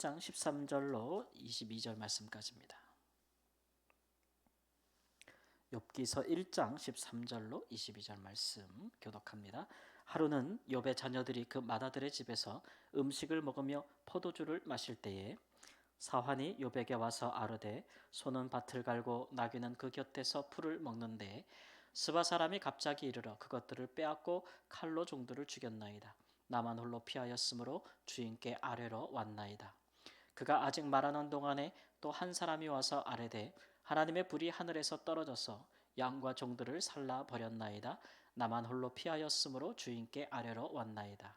장 13절로 22절 말씀까지입니다. 욥기서 1장 13절로 22절 말씀 교독합니다. 하루는 욥의 자녀들이 그 맏아들의 집에서 음식을 먹으며 포도주를 마실 때에 사환이 욥에게 와서 아르되 소는 밭을 갈고 나귀는 그 곁에서 풀을 먹는데 스바 사람이 갑자기 이르러 그것들을 빼앗고 칼로 종들을 죽였나이다. 나만 홀로 피하였으므로 주인께 아뢰러 왔나이다. 그가 아직 말하는 동안에 또 한 사람이 와서 아뢰되 하나님의 불이 하늘에서 떨어져서 양과 종들을 살라 버렸나이다. 나만 홀로 피하였으므로 주인께 아뢰러 왔나이다.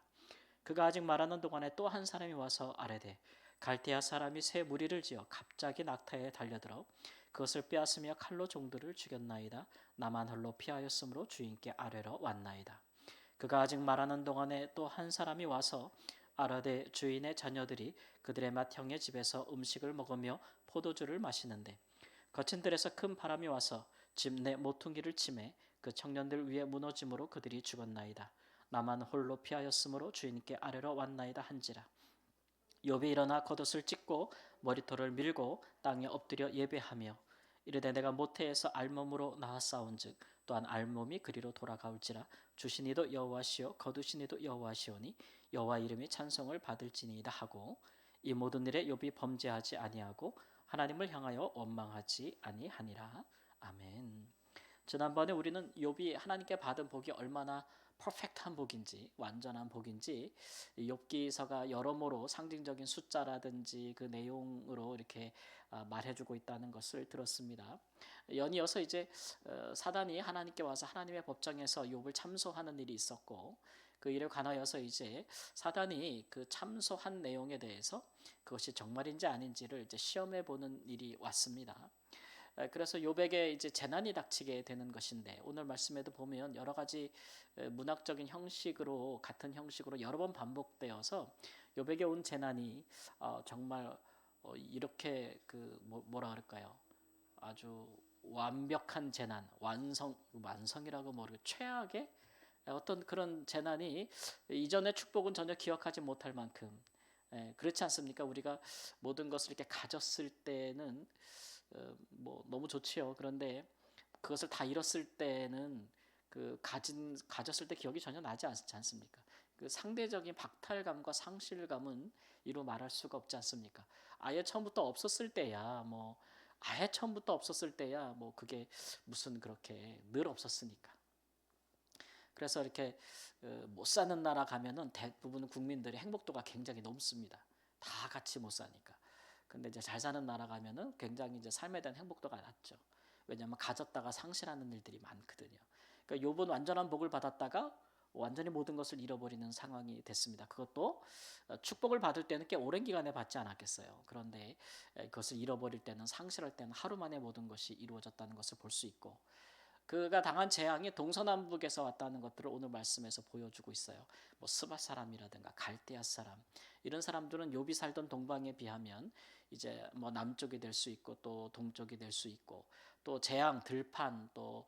그가 아직 말하는 동안에 또 한 사람이 와서 아뢰되 갈대아 사람이 새 무리를 지어 갑자기 낙타에 달려들어 그것을 빼앗으며 칼로 종들을 죽였나이다. 나만 홀로 피하였으므로 주인께 아뢰러 왔나이다. 그가 아직 말하는 동안에 또 한 사람이 와서 아르데 주인의 자녀들이 그들의 맏형의 집에서 음식을 먹으며 포도주를 마시는데 거친 들에서 큰 바람이 와서 집 내 모퉁이를 치매 그 청년들 위에 무너짐으로 그들이 죽었나이다. 나만 홀로 피하였으므로 주인께 아뢰러 왔나이다 한지라. 욥이 일어나 겉옷을 찢고 머리털을 밀고 땅에 엎드려 예배하며 이르되 내가 모태에서 알몸으로 나았사온즉 또한 알몸이 그리로 돌아가올지라. 주시니도 여호와시요 거두시니도 여호와시오니 여호와 이름이 찬송을 받을지니이다 하고 이 모든 일에 욥이 범죄하지 아니하고 하나님을 향하여 원망하지 아니하니라. 아멘. 지난번에 우리는 욥이 하나님께 받은 복이 얼마나 퍼펙트한 복인지, 완전한 복인지 욥기서가 여러모로 상징적인 숫자라든지 그 내용으로 이렇게 말해주고 있다는 것을 들었습니다. 연이어서 이제 사단이 하나님께 와서 하나님의 법정에서 욥을 참소하는 일이 있었고 그 일에 관하여서 이제 사단이 그 참소한 내용에 대해서 그것이 정말인지 아닌지를 이제 시험해 보는 일이 왔습니다. 그래서 욥에게 이제 재난이 닥치게 되는 것인데 오늘 말씀에도 보면 여러 가지 문학적인 형식으로 같은 형식으로 여러 번 반복되어서 욥에게 온 재난이 정말 이렇게 그 뭐라 그럴까요? 아주 완벽한 재난, 완성이라고 모르고 최악의 어떤 그런 재난이 이전의 축복은 전혀 기억하지 못할 만큼 그렇지 않습니까? 우리가 모든 것을 이렇게 가졌을 때는 뭐 너무 좋지요. 그런데 그것을 다 잃었을 때는 그 가졌을 때 기억이 전혀 나지 않습니까? 그 상대적인 박탈감과 상실감은 이루 말할 수가 없지 않습니까? 아예 처음부터 없었을 때야 뭐 아예 처음부터 없었을 때야 뭐 그게 무슨 그렇게 늘 없었으니까. 그래서 이렇게 못 사는 나라 가면은 대부분 국민들의 행복도가 굉장히 높습니다. 다 같이 못 사니까. 근데 이제 잘 사는 나라 가면은 굉장히 이제 삶에 대한 행복도가 낮죠. 왜냐하면 가졌다가 상실하는 일들이 많거든요. 그러니까 욥은 완전한 복을 받았다가 완전히 모든 것을 잃어버리는 상황이 됐습니다. 그것도 축복을 받을 때는 꽤 오랜 기간에 받지 않았겠어요. 그런데 그것을 잃어버릴 때는 상실할 때는 하루 만에 모든 것이 이루어졌다는 것을 볼 수 있고 그가 당한 재앙이 동서남북에서 왔다는 것들을 오늘 말씀에서 보여주고 있어요. 뭐 스바 사람이라든가 갈대아 사람 이런 사람들은 욥이 살던 동방에 비하면 이제 뭐 남쪽이 될 수 있고 또 동쪽이 될 수 있고 또 재앙, 들판, 또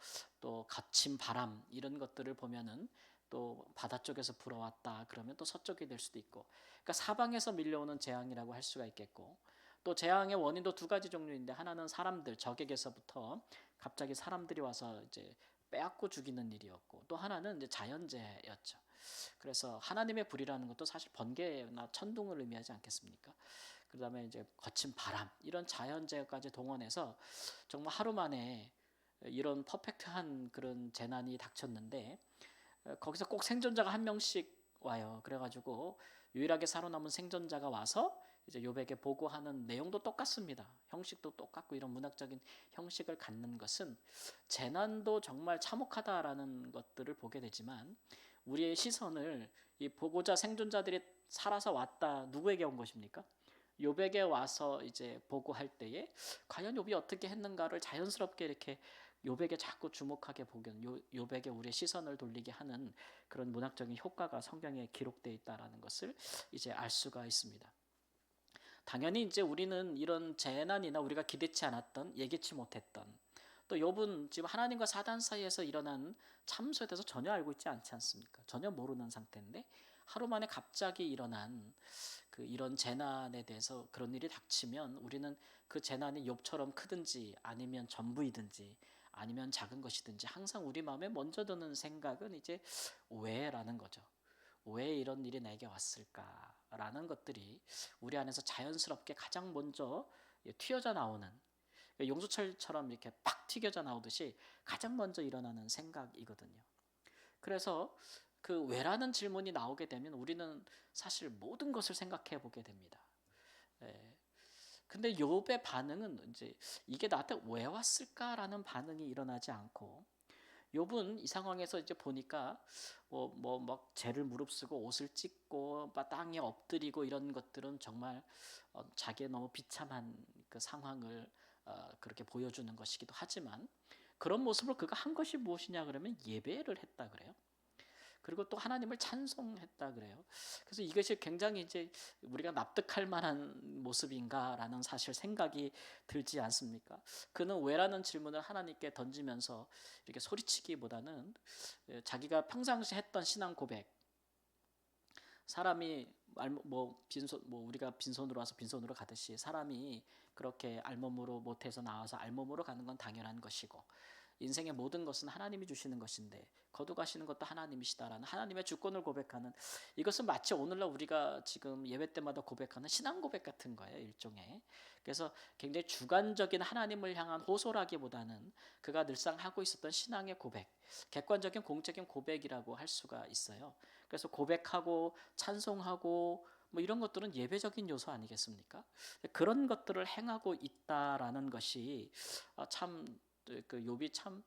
거친 바람 이런 것들을 보면은 또 바다 쪽에서 불어왔다 그러면 또 서쪽이 될 수도 있고 그러니까 사방에서 밀려오는 재앙이라고 할 수가 있겠고 또 재앙의 원인도 두 가지 종류인데 하나는 사람들 적에게서부터 갑자기 사람들이 와서 이제 빼앗고 죽이는 일이었고 또 하나는 이제 자연재해였죠. 그래서 하나님의 불이라는 것도 사실 번개나 천둥을 의미하지 않겠습니까? 그다음에 이제 거친 바람 이런 자연재해까지 동원해서 정말 하루 만에 이런 퍼펙트한 그런 재난이 닥쳤는데 거기서 꼭 생존자가 한 명씩 와요. 그래가지고 유일하게 살아남은 생존자가 와서 이제 욥에게 보고하는 내용도 똑같습니다. 형식도 똑같고 이런 문학적인 형식을 갖는 것은 재난도 정말 참혹하다라는 것들을 보게 되지만 우리의 시선을 이 보고자 생존자들이 살아서 왔다 누구에게 온 것입니까? 욥에게 와서 이제 보고할 때에 과연 욥이 어떻게 했는가를 자연스럽게 이렇게 욥에게 자꾸 주목하게 보게 욥에게 우리의 시선을 돌리게 하는 그런 문학적인 효과가 성경에 기록되어 있다라는 것을 이제 알 수가 있습니다. 당연히 이제 우리는 이런 재난이나 우리가 기대치 않았던 예기치 못했던 또 욥은 지금 하나님과 사단 사이에서 일어난 참소에 대해서 전혀 알고 있지 않지 않습니까? 전혀 모르는 상태인데 하루 만에 갑자기 일어난 그 이런 재난에 대해서 그런 일이 닥치면 우리는 그 재난이 욥처럼 크든지 아니면 전부이든지 아니면 작은 것이든지 항상 우리 마음에 먼저 드는 생각은 이제 왜라는 거죠. 왜 이런 일이 내게 왔을까라는 것들이 우리 안에서 자연스럽게 가장 먼저 튀어져 나오는, 용수철처럼 이렇게 팍 튀겨져 나오듯이 가장 먼저 일어나는 생각이거든요. 그래서 그 왜라는 질문이 나오게 되면 우리는 사실 모든 것을 생각해 보게 됩니다. 예. 근데 욥의 반응은 이제 이게 나한테 왜 왔을까라는 반응이 일어나지 않고, 욥은 이 상황에서 이제 보니까 막 죄를 무릅쓰고 옷을 찢고 막 땅에 엎드리고 이런 것들은 정말 자기의 너무 비참한 그 상황을 그렇게 보여주는 것이기도 하지만, 그런 모습으로 그가 한 것이 무엇이냐 그러면 예배를 했다 그래요. 그리고 또 하나님을 찬송했다 그래요. 그래서 이것이 굉장히 이제 우리가 납득할 만한 모습인가라는 사실 생각이 들지 않습니까? 그는 왜라는 질문을 하나님께 던지면서 이렇게 소리치기보다는 자기가 평상시 했던 신앙 고백, 사람이 우리가 빈손으로 와서 빈손으로 가듯이 사람이 그렇게 알몸으로 못해서 나와서 알몸으로 가는 건 당연한 것이고, 인생의 모든 것은 하나님이 주시는 것인데 거두가시는 것도 하나님이시다라는 하나님의 주권을 고백하는, 이것은 마치 오늘날 우리가 지금 예배 때마다 고백하는 신앙 고백 같은 거예요, 일종의. 그래서 굉장히 주관적인 하나님을 향한 호소라기보다는 그가 늘상 하고 있었던 신앙의 고백, 객관적인 공적인 고백이라고 할 수가 있어요. 그래서 고백하고 찬송하고 뭐 이런 것들은 예배적인 요소 아니겠습니까? 그런 것들을 행하고 있다라는 것이 참 그 욥이 참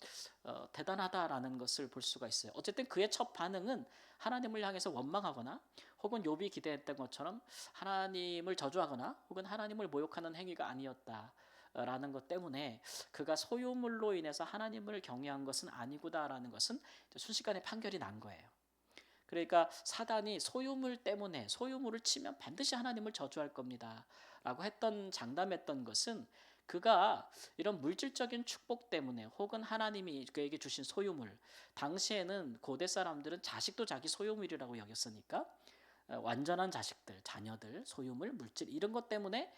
대단하다라는 것을 볼 수가 있어요. 어쨌든 그의 첫 반응은 하나님을 향해서 원망하거나 혹은 욥이 기대했던 것처럼 하나님을 저주하거나 혹은 하나님을 모욕하는 행위가 아니었다라는 것 때문에 그가 소유물로 인해서 하나님을 경외한 것은 아니구나라는 것은 순식간에 판결이 난 거예요. 그러니까 사단이 소유물 때문에 소유물을 치면 반드시 하나님을 저주할 겁니다 라고 장담했던 것은 그가 이런 물질적인 축복 때문에 혹은 하나님이 그에게 주신 소유물, 당시에는 고대 사람들은 자식도 자기 소유물이라고 여겼으니까 완전한 자식들, 자녀들, 소유물, 물질 이런 것 때문에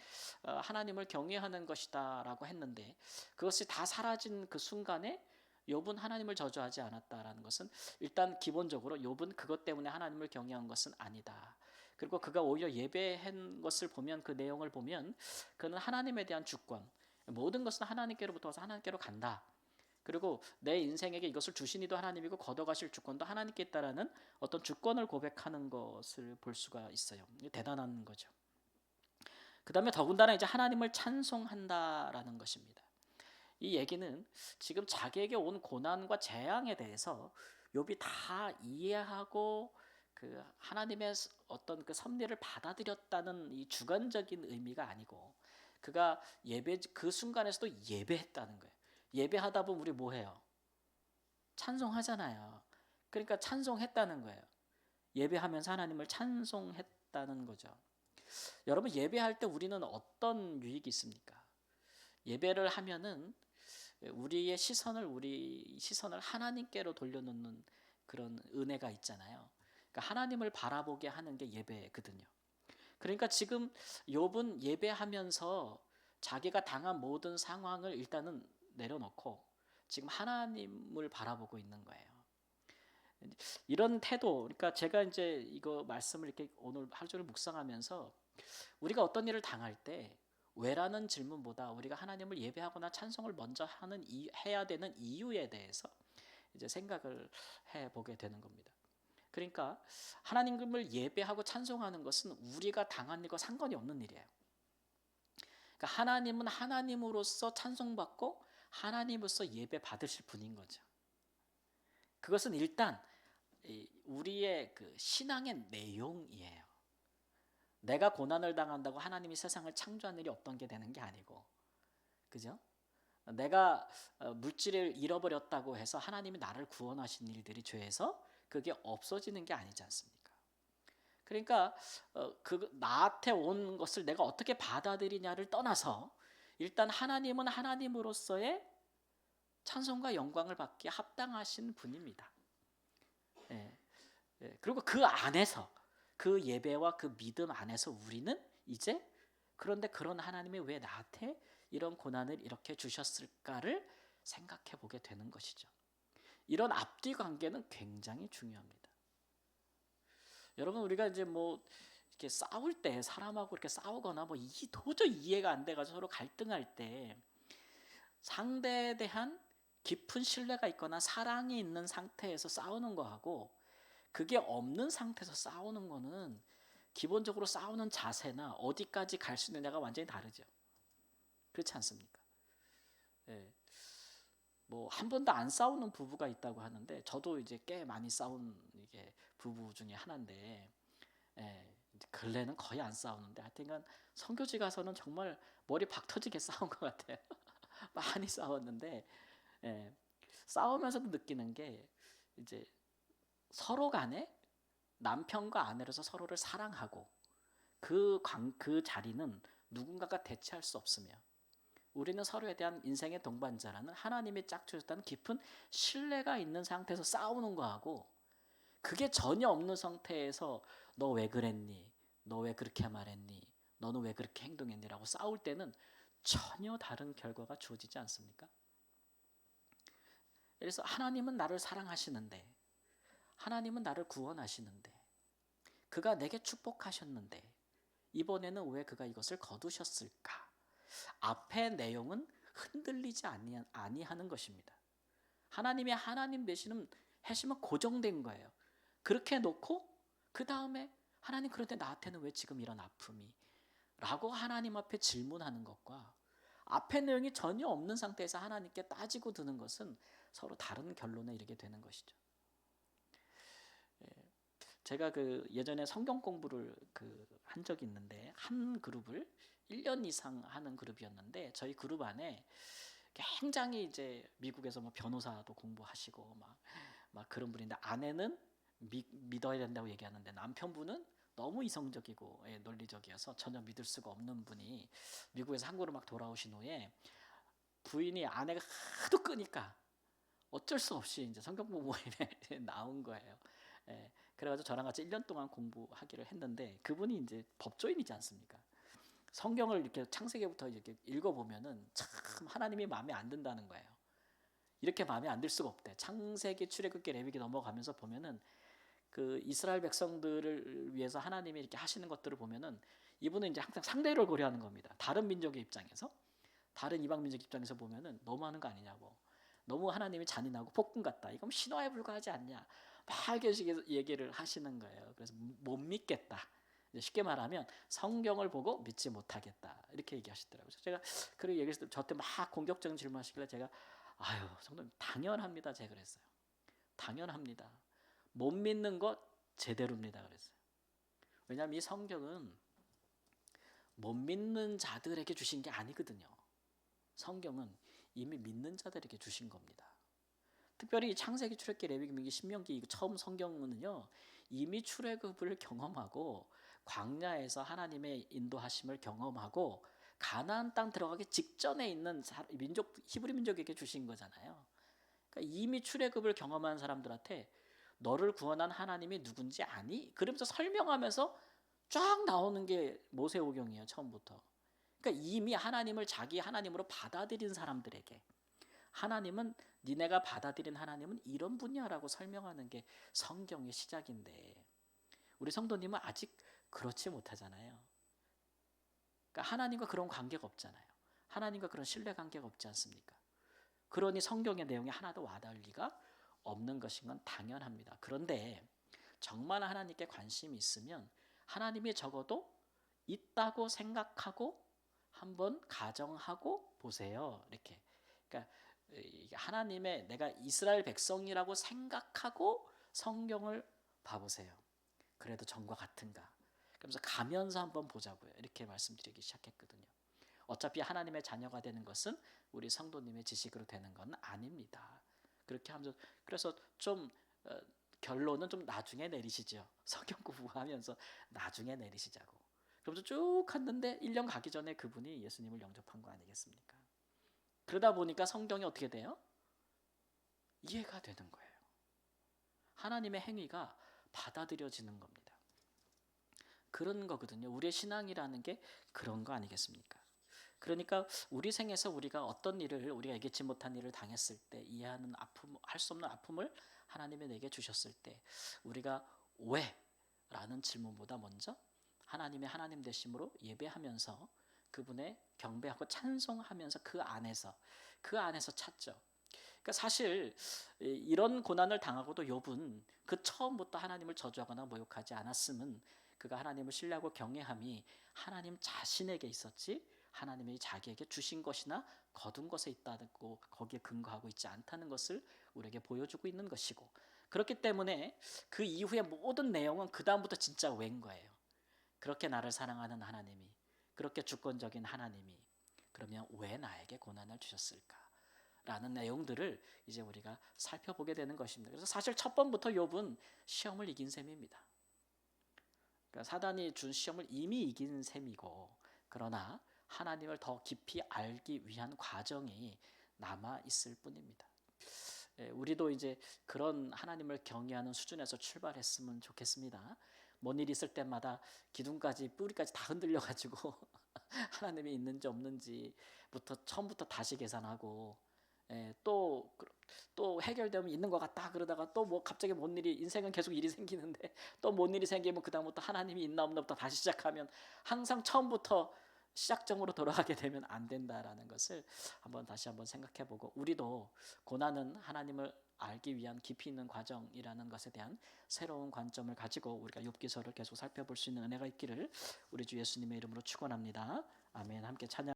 하나님을 경외하는 것이다 라고 했는데, 그것이 다 사라진 그 순간에 욥은 하나님을 저주하지 않았다라는 것은 일단 기본적으로 욥은 그것 때문에 하나님을 경외한 것은 아니다. 그리고 그가 오히려 예배한 것을 보면, 그 내용을 보면 그는 하나님에 대한 주권, 모든 것은 하나님께로부터 와서 하나님께로 간다. 그리고 내 인생에게 이것을 주신 이도 하나님이고 거둬가실 주권도 하나님께 있다라는 어떤 주권을 고백하는 것을 볼 수가 있어요. 대단한 거죠. 그 다음에 더군다나 이제 하나님을 찬송한다라는 것입니다. 이 얘기는 지금 자기에게 온 고난과 재앙에 대해서 욥이 다 이해하고 그 하나님의 어떤 그 섭리를 받아들였다는 이 주관적인 의미가 아니고, 그가 그 순간에서도 예배했다는 거예요. 예배하다 보면 우리 뭐 해요? 찬송하잖아요. 그러니까 찬송했다는 거예요. 예배하면서 하나님을 찬송했다는 거죠. 여러분, 예배할 때 우리는 어떤 유익이 있습니까? 예배를 하면은 우리 시선을 하나님께로 돌려놓는 그런 은혜가 있잖아요. 그러니까 하나님을 바라보게 하는 게 예배거든요. 그러니까 지금 욥은 예배하면서 자기가 당한 모든 상황을 일단은 내려놓고 지금 하나님을 바라보고 있는 거예요. 이런 태도, 그러니까 제가 이제 이거 말씀을 이렇게 오늘 하루 종일 묵상하면서 우리가 어떤 일을 당할 때 왜라는 질문보다 우리가 하나님을 예배하거나 찬송을 먼저 해야 되는 이유에 대해서 이제 생각을 해보게 되는 겁니다. 그러니까 하나님을 예배하고 찬송하는 것은 우리가 당한 일과 상관이 없는 일이에요. 그러니까 하나님은 하나님으로서 찬송받고 하나님으로서 예배 받으실 분인 거죠. 그것은 일단 우리의 그 신앙의 내용이에요. 내가 고난을 당한다고 하나님이 세상을 창조한 일이 없던 게 되는 게 아니고, 그죠? 내가 물질을 잃어버렸다고 해서 하나님이 나를 구원하신 일들이 죄에서 그게 없어지는 게 아니지 않습니까? 그러니까 나한테 온 것을 내가 어떻게 받아들이냐를 떠나서 일단 하나님은 하나님으로서의 찬송과 영광을 받기에 합당하신 분입니다. 예. 그리고 그 안에서 그 예배와 그 믿음 안에서 우리는 이제 그런데 그런 하나님이 왜 나한테 이런 고난을 이렇게 주셨을까를 생각해 보게 되는 것이죠. 이런 앞뒤 관계는 굉장히 중요합니다. 여러분 우리가 이제 뭐 이렇게 싸울 때 사람하고 이렇게 싸우거나 뭐 도저히 이해가 안 돼가지고 서로 갈등할 때 상대에 대한 깊은 신뢰가 있거나 사랑이 있는 상태에서 싸우는 거하고 그게 없는 상태에서 싸우는 거는 기본적으로 싸우는 자세나 어디까지 갈 수 있느냐가 완전히 다르죠. 그렇지 않습니까? 예. 뭐 한 번도 안 싸우는 부부가 있다고 하는데 저도 이제 꽤 많이 싸운 이게 부부 중에 하나인데 예, 근래는 거의 안 싸우는데 하여튼간 선교지 가서는 정말 머리 박 터지게 싸운 것 같아요. 많이 싸웠는데 예, 싸우면서도 느끼는 게 이제 서로 간에 남편과 아내로서 서로를 사랑하고 그 자리는 누군가가 대체할 수 없으며 우리는 서로에 대한 인생의 동반자라는 하나님이 짝주셨다는 깊은 신뢰가 있는 상태에서 싸우는 거하고 그게 전혀 없는 상태에서 너 왜 그랬니? 너 왜 그렇게 말했니? 너는 왜 그렇게 행동했니?라고 싸울 때는 전혀 다른 결과가 주어지지 않습니까? 그래서 하나님은 나를 사랑하시는데 하나님은 나를 구원하시는데 그가 내게 축복하셨는데 이번에는 왜 그가 이것을 거두셨을까? 앞의 내용은 흔들리지 아니하는 것입니다. 하나님이 하나님 되시는 핵심은 고정된 거예요. 그렇게 놓고 그 다음에 하나님 그런데 나한테는 왜 지금 이런 아픔이? 라고 하나님 앞에 질문하는 것과 앞의 내용이 전혀 없는 상태에서 하나님께 따지고 드는 것은 서로 다른 결론에 이르게 되는 것이죠. 제가 그 예전에 성경 공부를 한 적이 있는데 한 그룹을 1년 이상 하는 그룹이었는데 저희 그룹 안에 굉장히 이제 미국에서 뭐 변호사도 공부하시고 막 그런 분인데 아내는 믿어야 된다고 얘기하는데 남편분은 너무 이성적이고 논리적이어서 전혀 믿을 수가 없는 분이 미국에서 한국으로 막 돌아오신 후에 부인이 아내가 하도 끄니까 어쩔 수 없이 이제 성경 공부 모임에 나온 거예요. 그래가지고 저랑 같이 1년 동안 공부하기를 했는데 그분이 이제 법조인이지 않습니까? 성경을 이렇게 창세기부터 이렇게 읽어보면은 참 하나님이 마음에 안 든다는 거예요. 이렇게 마음에 안 들 수가 없대. 창세기, 출애굽기, 레위기 넘어가면서 보면은 그 이스라엘 백성들을 위해서 하나님이 이렇게 하시는 것들을 보면은 이분은 이제 항상 상대를 고려하는 겁니다. 다른 민족의 입장에서, 다른 이방 민족 입장에서 보면은 너무하는 거 아니냐고. 너무 하나님이 잔인하고 폭군 같다. 이건 신화에 불과하지 않냐. 막 이런 식의 얘기를 하시는 거예요. 그래서 못 믿겠다. 쉽게 말하면 성경을 보고 믿지 못하겠다 이렇게 얘기하시더라고요. 제가 그렇게 얘기했을 때 저한테 막 공격적인 질문하시길래 제가 아유 성도님 당연합니다. 제가 그랬어요. 당연합니다. 못 믿는 것 제대로입니다. 그랬어요. 왜냐하면 이 성경은 못 믿는 자들에게 주신 게 아니거든요. 성경은 이미 믿는 자들에게 주신 겁니다. 특별히 창세기, 출애굽기, 레위기, 민기, 신명기 처음 성경은요 이미 출애굽을 경험하고 광야에서 하나님의 인도하심을 경험하고 가나안 땅 들어가기 직전에 있는 민족 히브리 민족에게 주신 거잖아요. 그러니까 이미 출애굽을 경험한 사람들한테 너를 구원한 하나님이 누군지 아니? 그러면서 설명하면서 쫙 나오는 게 모세오경이에요. 처음부터. 그러니까 이미 하나님을 자기 하나님으로 받아들인 사람들에게 하나님은 니네가 받아들인 하나님은 이런 분야라고 설명하는 게 성경의 시작인데 우리 성도님은 아직 그렇지 못하잖아요. 그러니까 하나님과 그런 관계가 없잖아요. 하나님과 그런 신뢰 관계가 없지 않습니까? 그러니 성경의 내용이 하나도 와닿을 리가 없는 것인 건 당연합니다. 그런데 정말 하나님께 관심이 있으면 하나님이 적어도 있다고 생각하고 한번 가정하고 보세요. 이렇게. 그러니까 하나님의 내가 이스라엘 백성이라고 생각하고 성경을 봐보세요. 그래도 전과 같은가. 그러면서 가면서 한번 보자고요. 이렇게 말씀드리기 시작했거든요. 어차피 하나님의 자녀가 되는 것은 우리 성도님의 지식으로 되는 건 아닙니다. 그렇게 하면서 그래서 좀 결론은 좀 나중에 내리시죠. 성경 공부하면서 나중에 내리시자고. 그러면서 쭉 갔는데 1년 가기 전에 그분이 예수님을 영접한 거 아니겠습니까? 그러다 보니까 성경이 어떻게 돼요? 이해가 되는 거예요. 하나님의 행위가 받아들여지는 겁니다. 그런 거거든요. 우리의 신앙이라는 게 그런 거 아니겠습니까? 그러니까 우리 생에서 우리가 어떤 일을 우리가 예기치 못한 일을 당했을 때 이해하는 아픔, 할 수 없는 아픔을 하나님이 내게 주셨을 때 우리가 왜? 라는 질문보다 먼저 하나님의 하나님 되심으로 예배하면서 그분의 경배하고 찬송하면서 그 안에서 찾죠. 그러니까 사실 이런 고난을 당하고도 욥은 그 처음부터 하나님을 저주하거나 모욕하지 않았음은 그가 하나님을 신뢰하고 경외함이 하나님 자신에게 있었지 하나님이 자기에게 주신 것이나 거둔 것에 있다고 거기에 근거하고 있지 않다는 것을 우리에게 보여주고 있는 것이고 그렇기 때문에 그 이후의 모든 내용은 그 다음부터 진짜 왜인 거예요. 그렇게 나를 사랑하는 하나님이 그렇게 주권적인 하나님이 그러면 왜 나에게 고난을 주셨을까? 라는 내용들을 이제 우리가 살펴보게 되는 것입니다. 그래서 사실 첫 번부터 욥은 시험을 이긴 셈입니다. 그러니까 사단이 준 시험을 이미 이긴 셈이고 그러나 하나님을 더 깊이 알기 위한 과정이 남아 있을 뿐입니다. 우리도 이제 그런 하나님을 경외하는 수준에서 출발했으면 좋겠습니다. 뭔 일 있을 때마다 기둥까지 뿌리까지 다 흔들려 가지고 하나님이 있는지 없는지부터 처음부터 다시 계산하고 또 해결되면 있는 것 같다 그러다가 또 뭐 갑자기 뭔 일이 인생은 계속 일이 생기는데 또 뭔 일이 생기면 그 다음부터 하나님이 있나 없나부터 다시 시작하면 항상 처음부터 시작점으로 돌아가게 되면 안 된다라는 것을 다시 한번 생각해보고 우리도 고난은 하나님을 알기 위한 깊이 있는 과정이라는 것에 대한 새로운 관점을 가지고 우리가 욥기서를 계속 살펴볼 수 있는 은혜가 있기를 우리 주 예수님의 이름으로 축원합니다. 아멘. 함께 찬양.